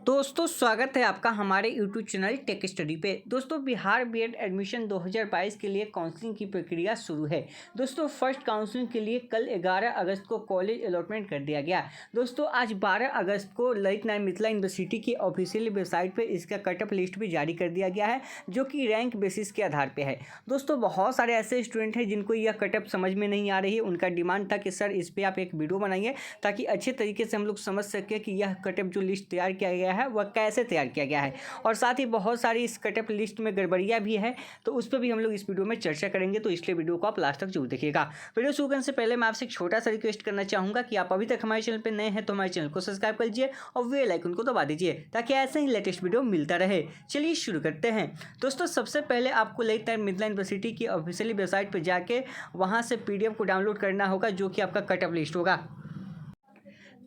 दोस्तों स्वागत है आपका हमारे YouTube चैनल टेक स्टडी पे। दोस्तों बिहार बीएड एडमिशन 2022 के लिए काउंसलिंग की प्रक्रिया शुरू है। दोस्तों फर्स्ट काउंसलिंग के लिए कल 11 अगस्त को कॉलेज अलॉटमेंट कर दिया गया। दोस्तों आज 12 अगस्त को ललित नारायण मिथिला यूनिवर्सिटी की ऑफिशियल वेबसाइट पर इसका कटअप लिस्ट भी जारी कर दिया गया है, जो कि रैंक बेसिस के आधार पर है। दोस्तों बहुत सारे ऐसे स्टूडेंट हैं जिनको यह कटअप समझ में नहीं आ रही है। उनका डिमांड था कि सर इस पर आप एक वीडियो बनाइए ताकि अच्छे तरीके से हम लोग समझ सकें कि यह कटअप जो लिस्ट तैयार किया गया है वह कैसे तैयार किया गया है। और साथ ही बहुत सारी इस कटअप लिस्ट में गड़बड़ियाँ भी है, तो उस पर भी हम लोग इस वीडियो में चर्चा करेंगे। तो इसलिए वीडियो को आप लास्ट तक जरूर देखिएगा। वीडियो शुरू करने से पहले मैं आपसे एक छोटा सा रिक्वेस्ट करना चाहूँगा कि आप अभी तक हमारे चैनल पर नए हैं तो हमारे चैनल को सब्सक्राइब कर लीजिए और बेल आइकन को दबा दीजिए ताकि ऐसे ही लेटेस्ट वीडियो मिलता रहे। चलिए शुरू करते हैं। दोस्तों सबसे पहले आपको ललित नारायण मिथिला यूनिवर्सिटी की ऑफिशियली वेबसाइट पर जाके वहाँ से PDF को डाउनलोड करना होगा, जो कि आपका कटअप लिस्ट होगा।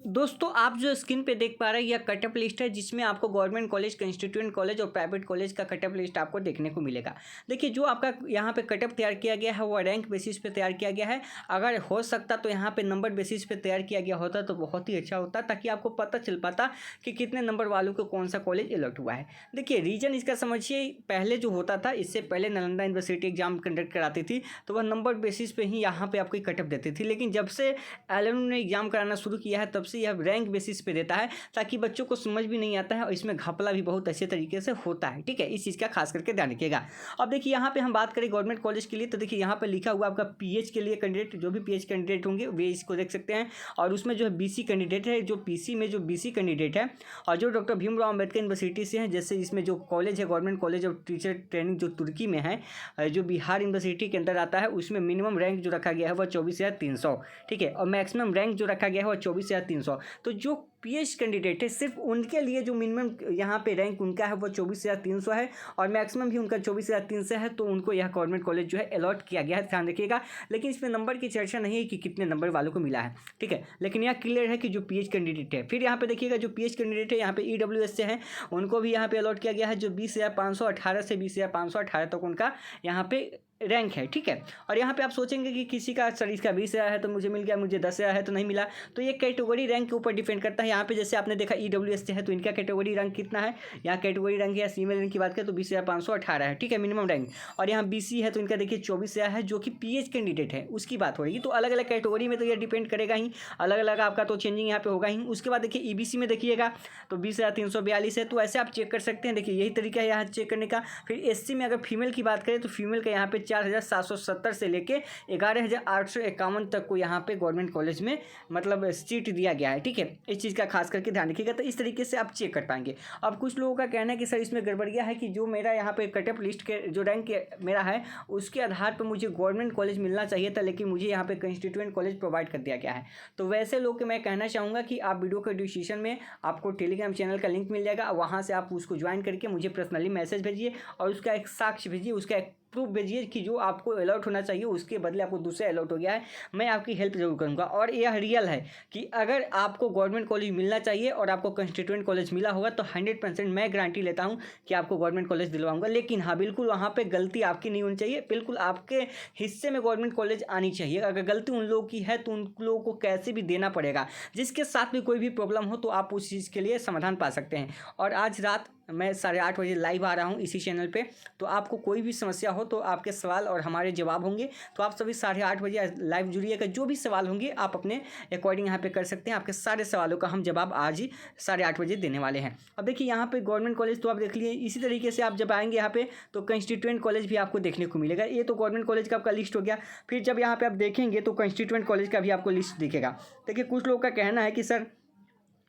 दोस्तों आप जो स्क्रीन पे देख पा रहे हैं यह कटअप लिस्ट है, जिसमें आपको गवर्नमेंट कॉलेज, कंस्टिट्यूएंट कॉलेज और प्राइवेट कॉलेज का कटअप लिस्ट आपको देखने को मिलेगा। देखिए जो आपका यहाँ पे कटअप तैयार किया गया है वह रैंक बेसिस पे तैयार किया गया है। अगर हो सकता तो यहाँ पे नंबर बेसिस पे तैयार किया गया होता तो बहुत ही अच्छा होता, ताकि आपको पता चल पाता कि कितने नंबर वालों को कौन सा कॉलेज अलॉट हुआ है। देखिए रीजन इसका समझिए, पहले जो होता था, इससे पहले नालंदा यूनिवर्सिटी एग्जाम कंडक्ट कराती थी तो वह नंबर बेसिस पे ही यहाँ पे आपको कटअप देती थी। लेकिन जब से LNU ने एग्जाम कराना शुरू किया है तब से यह रैंक बेसिस पे देता है, ताकि बच्चों को समझ भी नहीं आता है और इसमें घपला भी बहुत अच्छे तरीके से होता है। ठीक है, इस चीज़ का खास करके ध्यान रखिएगा। अब देखिए यहाँ पे हम बात करें गवर्नमेंट कॉलेज के लिए, तो देखिए यहाँ पे लिखा हुआ आपका PH के लिए कैंडिडेट, जो भी PH कैंडिडेट होंगे वे इसको देख सकते हैं। और उसमें जो है BC कैंडिडेट है, जो PC में जो BC कैंडिडेट है और जो डॉक्टर भीमराव अम्बेडकर यूनिवर्सिटी से हैं, जैसे इसमें जो कॉलेज है government college of teacher training जो तुर्की में है, जो बिहार यूनिवर्सिटी के अंदर आता है, उसमें मिनिमम रैंक जो रखा गया है वह 24,300। ठीक है, और मैक्सिमम रैंक जो रखा गया है वह 24,300। तो जो PH कैंडिडेट है सिर्फ उनके लिए जो मिनिमम यहाँ पे रैंक उनका है वो 24,300 है और मैक्सिमम भी उनका 24,300 है, तो उनको यह गवर्नमेंट कॉलेज जो है अलॉट किया गया है, ध्यान रखिएगा। लेकिन इसमें नंबर की चर्चा नहीं है कि कितने नंबर वालों को मिला है। ठीक है, लेकिन यह क्लियर है कि जो PH कैंडिडेट है, फिर यहाँ पे देखिएगा जो PH कैंडिडेट है यहाँ पे EWS से है, उनको भी यहाँ पे अलॉट किया गया है, जो 20,518 से 20,518 तक उनका यहाँ पे रैंक है। ठीक है, और यहाँ पे आप सोचेंगे कि किसी का सर इसका 20,000 है तो मुझे मिल गया, मुझे 10,000 है तो नहीं मिला। तो ये कैटेगरी रैंक के ऊपर डिपेंड करता है। यहाँ पे जैसे आपने देखा EWS से है तो इनका कैटेगरी रैंक कितना है, यहाँ कैटेगरी रैंक या फीमेल रैंक की बात करें तो 20,518 है। ठीक है, मिनिमम रैंक। और यहाँ BC है तो इनका देखिए 24,000 है, जो कि PH कैंडिडेट है उसकी बात हो रही है। तो अलग अलग कैटेगरी में तो ये डिपेंड करेगा ही, अलग अलग आपका तो चेंजिंग यहाँ पे होगा ही। उसके बाद देखिए EBC में देखिएगा तो 20,342 है, तो ऐसे आप चेक कर सकते हैं। देखिए यही तरीका है यहाँ चेक करने का। फिर SC में अगर फीमेल की बात करें तो फीमेल का यहाँ पे 4,770 से लेके 11,851 तक को यहाँ पे गवर्नमेंट कॉलेज में मतलब सीट दिया गया है। ठीक है, इस चीज़ का खास करके ध्यान रखिएगा। तो इस तरीके से आप चेक कर पाएंगे। अब कुछ लोगों का कहना है कि सर इसमें गड़बड़िया है कि जो मेरा यहाँ पे कटअप लिस्ट के जो रैंक मेरा है उसके आधार पर मुझे गवर्नमेंट कॉलेज मिलना चाहिए था, लेकिन मुझे यहाँ पे कंस्टिट्यूएंट कॉलेज प्रोवाइड कर दिया गया है। तो वैसे लोग के मैं कहना चाहूँगा कि आप वीडियो के डिस्क्रिप्शन में आपको टेलीग्राम चैनल का लिंक मिल जाएगा, वहाँ से आप उसको ज्वाइन करके मुझे पर्सनली मैसेज भेजिए और उसका एक साक्ष्य भेजिए, उसका एक प्रूफ भेजिए कि जो आपको अलॉट होना चाहिए उसके बदले आपको दूसरा अलॉट हो गया है। मैं आपकी हेल्प जरूर करूंगा। और यह रियल है कि अगर आपको गवर्नमेंट कॉलेज मिलना चाहिए और आपको कंस्टिट्यूएंट कॉलेज मिला होगा तो 100% मैं गारंटी लेता हूं कि आपको गवर्नमेंट कॉलेज दिलवाऊंगा। लेकिन हाँ, बिल्कुल वहाँ पे गलती आपकी नहीं होनी चाहिए, बिल्कुल आपके हिस्से में गवर्नमेंट कॉलेज आनी चाहिए। अगर गलती उन लोगों की है तो उन लोगों को कैसे भी देना पड़ेगा। जिसके साथ भी कोई भी प्रॉब्लम हो तो आप उस चीज़ के लिए समाधान पा सकते हैं। और आज रात मैं 8:30 बजे लाइव आ रहा हूँ इसी चैनल पे, तो आपको कोई भी समस्या हो तो आपके सवाल और हमारे जवाब होंगे। तो आप सभी 8:30 बजे लाइव जुड़िएगा। जो भी सवाल होंगे आप अपने अकॉर्डिंग यहाँ पे कर सकते हैं। आपके सारे सवालों का हम जवाब आज ही 8:30 बजे देने वाले हैं। अब देखिए यहाँ पे गवर्नमेंट कॉलेज तो आप देख लिए। इसी तरीके से आप जब आएंगे यहाँ पे तो कंस्टिट्यूएंट कॉलेज भी आपको देखने को मिलेगा। ये तो गवर्नमेंट कॉलेज का आपका लिस्ट हो गया। फिर जब यहाँ पे आप देखेंगे तो कंस्टिट्यूएंट कॉलेज का भी आपको लिस्ट दिखेगा। देखिए कुछ लोगों का कहना है कि सर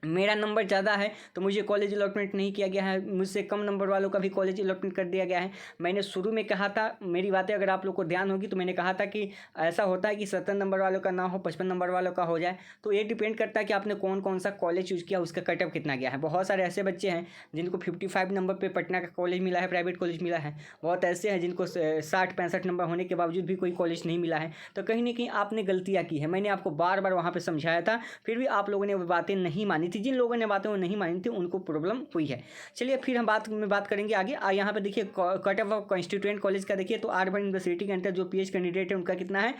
मेरा नंबर ज़्यादा है तो मुझे कॉलेज अलॉटमेंट नहीं किया गया है, मुझसे कम नंबर वालों का भी कॉलेज अलॉटमेंट कर दिया गया है। मैंने शुरू में कहा था, मेरी बातें अगर आप लोग को ध्यान होगी तो मैंने कहा था कि ऐसा होता है कि 70 नंबर वालों का ना हो, 55 नंबर वालों का हो जाए। तो ये डिपेंड करता है कि आपने कौन कौन सा कॉलेज चूज़ किया, उसका कटअप कितना गया है। बहुत सारे ऐसे बच्चे हैं जिनको 55 नंबर पर पटना का कॉलेज मिला है, प्राइवेट कॉलेज मिला है। बहुत ऐसे हैं जिनको 60-65 नंबर होने के बावजूद भी कोई कॉलेज नहीं मिला है। तो कहीं ना कहीं आपने गलतियाँ की है। मैंने आपको बार बार वहाँ पर समझाया था, फिर भी आप लोगों ने वो बातें नहीं मानी थी, जिन लोगों ने बातें वो नहीं मानी थी उनको प्रॉब्लम हुई है। चलिए फिर हम बात करेंगे आगे। यहाँ पे देखिए कट ऑफ कॉन्स्टिट्यूएंट कॉलेज का देखिए तो आर1 यूनिवर्सिटी के अंदर जो पीएच कैंडिडेट है उनका कितना है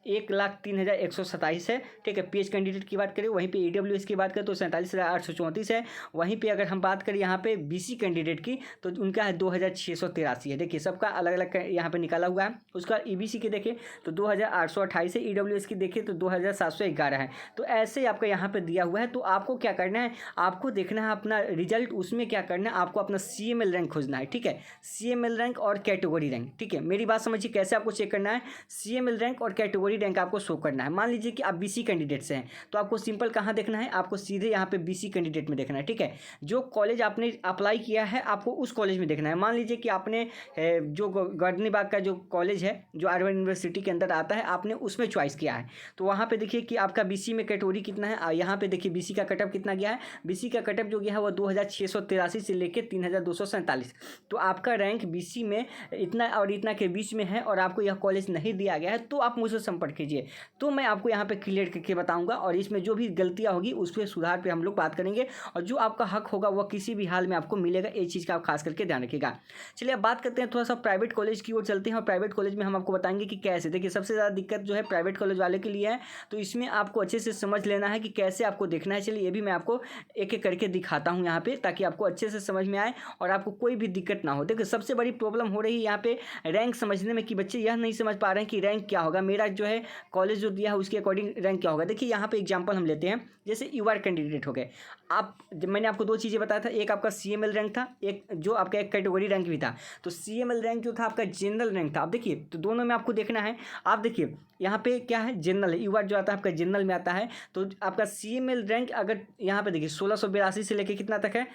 1,03,127 है। ठीक है, पीएच कैंडिडेट की बात करें। वहीं पे ईडब्ल्यूएस की बात करें तो 47,834 है। वहीं पे अगर हम बात करें यहाँ पे बीसी कैंडिडेट की तो उनका है 2,683 है। देखिए सबका अलग अलग यहाँ पे निकाला हुआ है। उसका ईबीसी की देखें तो 2,828 है, ईडब्ल्यूएस की देखें तो 2,711 है। तो ऐसे आपका यहाँ पे दिया हुआ है। तो आपको क्या करना है, आपको देखना है अपना रिजल्ट, उसमें क्या करना है, आपको अपना CML रैंक खोजना है। ठीक है, CML रैंक और कैटेगरी रैंक। ठीक है, मेरी बात समझिए कैसे आपको चेक करना है। CML रैंक और कैटेगरी रैंक आपको शो करना है। मान लीजिए कि आप BC कैंडिडेट से हैं तो आपको सिंपल कहाँ देखना है, आपको सीधे यहाँ पे BC कैंडिडेट में देखना है। ठीक है, जो कॉलेज आपने अप्लाई किया है आपको उस कॉलेज में देखना है। मान लीजिए कि आपने जो गर्दनी बाग का जो कॉलेज है जो आर1 यूनिवर्सिटी के अंदर आता है आपने उसमें चॉइस किया है, तो वहाँ पे देखिए कि आपका BC में कैटेगरी कितना है। यहाँ पे देखिए BC का कटअप कितना गया है। BC का कटअप जो गया है वो 2,683 से लेकर 3,247। तो आपका रैंक BC में इतना और इतना के बीच में है और आपको यह कॉलेज नहीं दिया गया है तो आप मुझसे संपर्क कीजिए, तो मैं आपको यहाँ पे क्लियर करके बताऊँगा और इसमें जो भी गलतियाँ होगी उस पर सुधार पर हम लोग बात करेंगे और जो आपका हक होगा वह किसी भी हाल में आपको मिलेगा। इस चीज़ का आप खास करके ध्यान रखिएगा। चलिए अब बात करते हैं थोड़ा सा प्राइवेट कॉलेज की ओर चलते हैं और प्राइवेट कॉलेज में हम आपको बताएंगे कि कैसे। देखिए सबसे ज़्यादा दिक्कत जो है प्राइवेट कॉलेज वाले के लिए है, तो इसमें आपको अच्छे से समझ लेना है कि कैसे आपको देखना है। चलिए ये भी मैं आपको एक एक करके दिखाता हूँ यहाँ पे ताकि आपको अच्छे से समझ में आए और आपको कोई भी दिक्कत ना हो। देखिए सबसे बड़ी प्रॉब्लम हो रही है यहाँ पे रैंक समझने में कि बच्चे यह नहीं समझ पा रहे हैं कि रैंक क्या होगा, मेरा जो है कॉलेज जो दिया है उसके अकॉर्डिंग रैंक क्या होगा। देखिए यहाँ पे एग्जाम्पल हम लेते हैं, जैसे UR कैंडिडेट हो गए आप। मैंने आपको दो चीज़ें बताया था, एक आपका CML रैंक था, एक जो आपका एक कैटेगरी रैंक भी था। तो CML रैंक जो था आपका जनरल रैंक था। आप देखिए तो दोनों में आपको देखना है। आप देखिए यहाँ पे क्या है, जनरल है, UR जो आता है आपका जनरल में आता है। तो आपका CML रैंक अगर यहाँ पे देखिए 1682 से लेके कितना तक है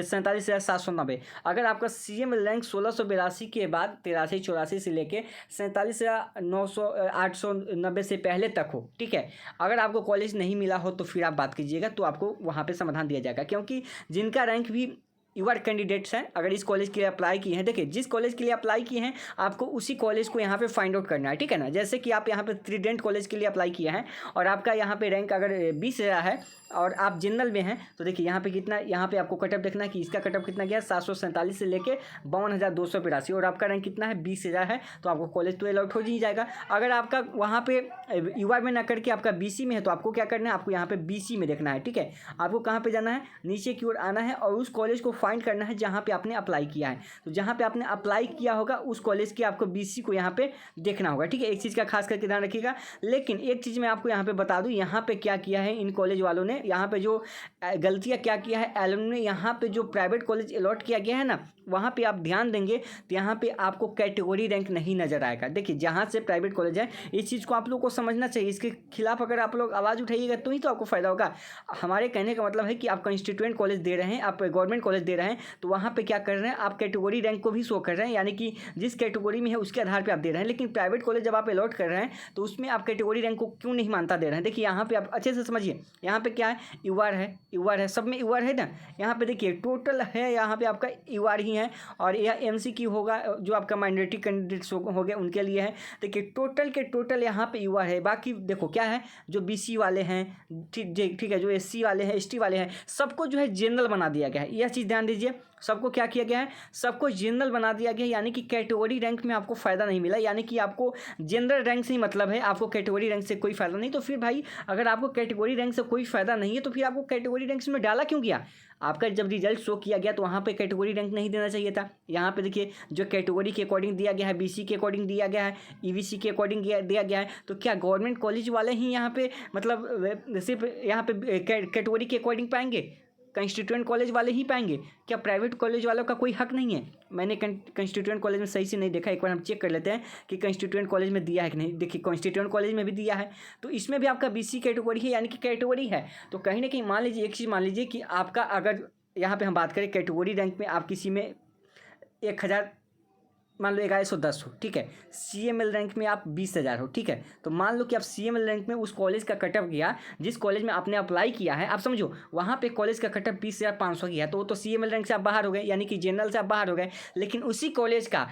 47,790। अगर आपका CML रैंक 1682 के बाद 83-84 से लेके 47,890 से पहले तक हो, ठीक है। अगर आपको कॉलेज नहीं मिला हो तो फिर आप बात कीजिएगा, तो आपको वहाँ पे समाधान दिया जाएगा। क्योंकि जिनका रैंक भी UR कैंडिडेट्स हैं अगर इस कॉलेज के लिए अप्लाई किए हैं, देखिए जिस कॉलेज के लिए अप्लाई किए हैं आपको उसी कॉलेज को यहाँ पे फाइंड आउट करना है, ठीक है ना। जैसे कि आप यहाँ पे ट्रीडेंट कॉलेज के लिए अप्लाई किए हैं और आपका यहाँ पे रैंक अगर 20,000 है और आप जनरल में हैं तो देखिए यहाँ पे कितना, यहाँ पे आपको कटअप देखना है कि इसका कटअप कितना गया 747 से लेके 52,282 और आपका रैंक कितना है 20,000 है, तो आपको कॉलेज तो अलॉट हो ही जाएगा। अगर आपका वहाँ पे UR में ना करके आपका BC में है तो आपको क्या करना है, आपको यहाँ पे BC में देखना है, ठीक है। आपको कहाँ पे जाना है, नीचे की ओर आना है और उस कॉलेज को फाइंड करना है जहाँ पे आपने अप्लाई किया है। तो जहाँ पे आपने अप्लाई किया होगा उस कॉलेज की आपको BC को यहाँ पे देखना होगा, ठीक है। एक चीज़ का खास करके ध्यान रखिएगा। लेकिन एक चीज़ मैं आपको यहाँ पे बता दूँ, यहाँ पे क्या किया है इन कॉलेज वालों ने, यहाँ पे जो गलतियाँ क्या किया है एलुमनी ने, यहाँ पे जो प्राइवेट कॉलेज अलॉट किया गया है ना, वहाँ पे आप ध्यान देंगे तो यहाँ पे आपको कैटेगरी रैंक नहीं नज़र आएगा। देखिए जहाँ से प्राइवेट कॉलेज है इस चीज़ को आप लोग को समझना चाहिए। इसके खिलाफ अगर आप लोग आवाज़ उठाइएगा तो ही तो आपको फ़ायदा होगा। हमारे कहने का मतलब है कि आप कंस्टिट्यूएंट कॉलेज दे रहे हैं, आप गवर्नमेंट कॉलेज दे रहे हैं, तो वहाँ पे क्या कर रहे हैं, आप कैटेगरी रैंक को भी शो कर रहे हैं, यानी कि जिस कैटेगरी में है उसके आधार पर आप दे रहे हैं। लेकिन प्राइवेट कॉलेज जब आप अलॉट कर रहे हैं तो उसमें आप कैटेगरी रैंक को क्यों नहीं मानता दे रहे हैं। देखिए यहाँ पे आप अच्छे से समझिए, यहाँ पे क्या है, UR है, सब में UR है ना। यहाँ पे देखिए टोटल है, यहाँ पे आपका UR ही है और यह MCQ होगा जो आपका माइनॉरिटी कैंडिडेट्स हो गए उनके लिए है। देखिए टोटल के टोटल यहाँ पे UR है। बाकी देखो क्या है, जो BC वाले हैं, ठीक है, जो SC वाले हैं, ST वाले हैं, सबको जो है जनरल बना दिया गया है। यह चीज़ ध्यान दीजिए, सबको क्या किया गया है, सबको जनरल बना दिया गया है। यानी कि कैटेगरी रैंक में आपको फ़ायदा नहीं मिला, यानी कि आपको जनरल रैंक से ही मतलब है, आपको कैटेगरी रैंक से कोई फ़ायदा नहीं। तो फिर भाई अगर आपको कैटेगरी रैंक से कोई फ़ायदा नहीं है तो फिर आपको कैटेगरी रैंक में डाला क्यों गया। आपका जब रिजल्ट शो किया गया तो वहाँ पे कैटेगरी रैंक नहीं देना चाहिए था। यहाँ पे देखिए जो कैटेगरी के अकॉर्डिंग दिया गया है, BC के अकॉर्डिंग दिया गया है, EVC के अकॉर्डिंग दिया गया है। तो क्या गवर्नमेंट कॉलेज वाले ही यहाँ पे मतलब सिर्फ यहाँ पे कैटेगरी के अकॉर्डिंग पाएंगे, कंस्टिट्यूएंट कॉलेज वाले ही पाएंगे? क्या प्राइवेट कॉलेज वालों का कोई हक नहीं है? मैंने कंस्टिट्यूएंट कॉलेज में सही से नहीं देखा, एक बार हम चेक कर लेते हैं कि कंस्टिट्यूएंट कॉलेज में दिया है कि नहीं। देखिए कंस्टिट्यूएंट कॉलेज में भी दिया है, तो इसमें भी आपका BC कैटेगरी है, यानी कि कैटेगरी है। तो कहीं ना कहीं मान लीजिए, एक चीज़ मान लीजिए कि आपका अगर यहाँ पे हम बात करें कैटेगरी रैंक में, आप किसी में 1000 मान लो 1110 हो, ठीक है। CML रैंक में आप 20,000 हो, ठीक है। तो मान लो कि आप CML रैंक में उस कॉलेज का कटअप गया जिस कॉलेज में आपने अप्लाई किया है, आप समझो वहाँ पे कॉलेज का कटअप 20,500 किया, तो वो तो CML रैंक से आप बाहर हो गए, यानी कि जनरल से आप बाहर हो गए। लेकिन उसी कॉलेज का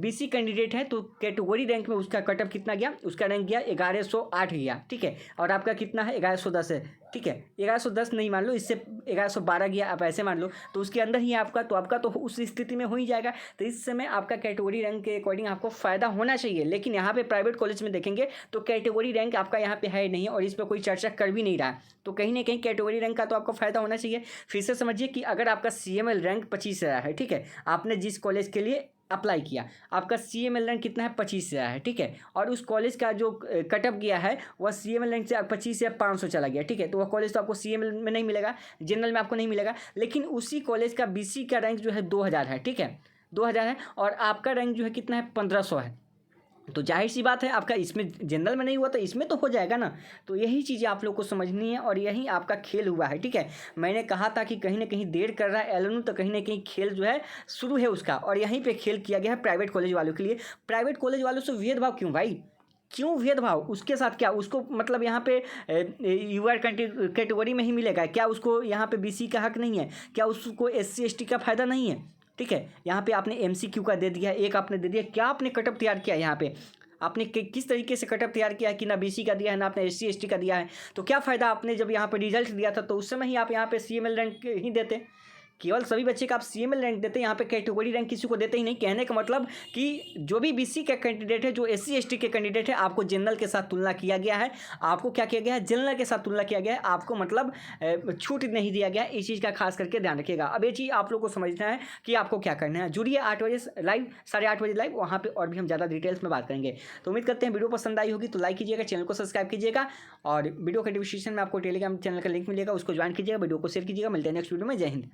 BC कैंडिडेट है तो कैटेगरी रैंक में उसका कटअप कितना गया, उसका रैंक गया 1108 गया, ठीक है। और आपका कितना है 1110 है, ठीक है, 1110 नहीं मान लो, इससे 1112 गया, आप ऐसे मान लो, तो उसके अंदर ही आपका तो उस स्थिति में हो ही जाएगा। तो इस समय आपका कैटेगरी रैंक के अकॉर्डिंग आपको फ़ायदा होना चाहिए, लेकिन यहाँ पे प्राइवेट कॉलेज में देखेंगे तो कैटेगरी रैंक आपका यहाँ पे है नहीं, और इस पर कोई चर्चा कर भी नहीं रहा है। तो कहीं ना कहीं कैटेगरी रैंक का तो आपको फ़ायदा होना चाहिए। फिर से समझिए कि अगर आपका CML रैंक 25 आया है, ठीक है, आपने जिस कॉलेज के लिए अप्लाई किया, आपका CML रैंक कितना है, 25 से आया है, ठीक है, और उस कॉलेज का जो कटअप गया है वह CML रैंक से 25 से 500 चला गया, ठीक है, तो वह कॉलेज तो आपको CML में नहीं मिलेगा, जनरल में आपको नहीं मिलेगा। लेकिन उसी कॉलेज का BC का रैंक जो है 2000 है, ठीक है, 2000 है, और आपका रैंक जो है कितना है, 1500 है। तो जाहिर सी बात है, आपका इसमें जनरल में नहीं हुआ तो इसमें तो हो जाएगा ना। तो यही चीज़ें आप लोग को समझनी है, और यही आपका खेल हुआ है, ठीक है। मैंने कहा था कि कहीं ना कहीं देर कर रहा है एलएनयू, तो कहीं ना कहीं खेल जो है शुरू है उसका, और यहीं पे खेल किया गया है प्राइवेट कॉलेज वालों के लिए। प्राइवेट कॉलेज वालों से भेदभाव क्यों भाई, क्यों भेदभाव, उसके साथ क्या, उसको मतलब यहाँ पे यूआर कैटेगरी में ही मिलेगा क्या, उसको यहाँ पे BC का हक नहीं है क्या, उसको SC ST का फ़ायदा नहीं है, ठीक है। यहाँ पे आपने MCQ का दे दिया, एक आपने दे दिया, क्या आपने कटअप तैयार किया यहाँ पे, आपने किस तरीके से कटअप तैयार किया है कि ना BC का दिया है ना आपने SC ST का दिया है। तो क्या फ़ायदा, आपने जब यहाँ पे रिजल्ट दिया था तो उस समय ही आप यहाँ पे CML रैंक ही देते, केवल सभी बच्चे का आप CML रैंक देते, यहाँ पे कैटेगरी रैंक किसी को देते ही नहीं। कहने का मतलब कि जो भी BC का कैंडिडेट है, जो SC ST के कैंडिडेट है, आपको जनरल के साथ तुलना किया गया है, आपको क्या किया गया है, जनरल के साथ तुलना किया गया है, आपको मतलब छूट नहीं दिया गया है। इस चीज़ का खास करके ध्यान रखिएगा। अब ये चीज़ आप लोग को समझना है कि आपको क्या करना है। जुड़िए 8 बजे लाइव, 8:30 बजे लाइव, वहाँ पर और भी हम ज़्यादा डिटेल्स में बात करेंगे। तो उम्मीद करते हैं वीडियो पसंद आई होगी, तो लाइक कीजिएगा, चैनल को सब्सक्राइब कीजिएगा, और वीडियो के डिस्क्रिप्शन में आपको टेलीग्राम चैनल का लिंक मिलेगा, उसको ज्वाइन कीजिएगा, वीडियो को शेयर कीजिएगा। मिलते हैं नेक्स्ट वीडियो में। जय हिंद।